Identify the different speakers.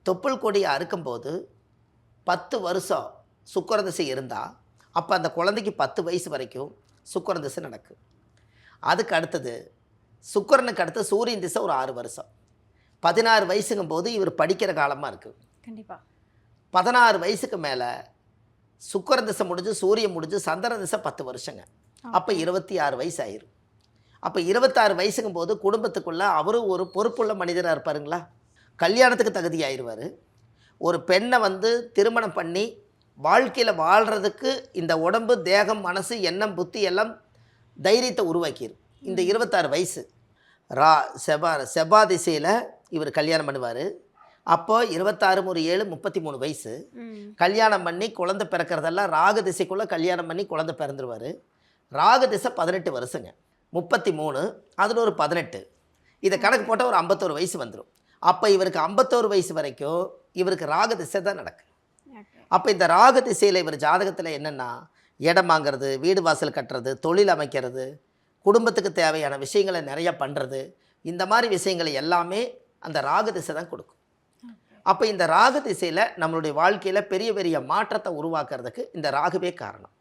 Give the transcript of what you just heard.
Speaker 1: தொப்புள் கொடியை அறுக்கும்போது 10 வருஷம் சுக்கிர திசை இருந்தால் அப்போ அந்த குழந்தைக்கு 10 வயசு வரைக்கும் சுக்கிர திசை நடக்கும். அதுக்கு அடுத்தது சுக்கிரனுக்கு அடுத்து சூரியன் திசை ஒரு 6 வருஷம். 16 வயசுங்கும் போது இவர் படிக்கிற காலமாக இருக்குது.
Speaker 2: கண்டிப்பாக
Speaker 1: 16 வயசுக்கு மேலே சுக்கிர திசை முடிஞ்சு சூரியன் முடிஞ்சு சந்திர திசை 10 வருஷங்க. அப்போ 26 வயசு ஆயிரும். அப்போ 26 வயசுங்கும் போது குடும்பத்துக்குள்ளே அவரும் ஒரு பொறுப்புள்ள மனிதராக இருப்பாருங்களா, கல்யாணத்துக்கு தகுதி ஆயிடுவார். ஒரு பெண்ணை திருமணம் பண்ணி வாழ்க்கையில் வாழ்கிறதுக்கு இந்த உடம்பு தேகம் மனசு எண்ணம் புத்தி எல்லாம் தைரியத்தை உருவாக்கிடும். இந்த 26 வயசு செவ்வாய் திசையில் இவர் கல்யாணம் பண்ணுவார். அப்போ 26 ஒரு 7 33 வயசு. கல்யாணம் பண்ணி குழந்தை பிறக்கிறதெல்லாம் ராகு திசைக்குள்ளே கல்யாணம் பண்ணி குழந்தை பிறந்துருவார். ராகு திசை 18 வருஷங்க. 33 அதில் ஒரு 18, இதை கணக்கு போட்டால் ஒரு 51 வயசு வந்துடும். அப்போ இவருக்கு 51 வயசு வரைக்கும் இவருக்கு ராகு திசை தான் நடக்கும். அப்போ இந்த ராகு திசையில் இவர் ஜாதகத்தில் என்னென்னா இடம் வாங்கிறது, வீடு வாசல் கட்டுறது, தொழில் அமைக்கிறது, குடும்பத்துக்கு தேவையான விஷயங்களை நிறையா பண்ணுறது, இந்த மாதிரி விஷயங்களை எல்லாமே அந்த ராகு திசை தான் கொடுக்கும். அப்போ இந்த ராகு திசையில் நம்மளுடைய வாழ்க்கையில் பெரிய பெரிய மாற்றத்தை உருவாக்குறதுக்கு இந்த ராகுவே காரணம்.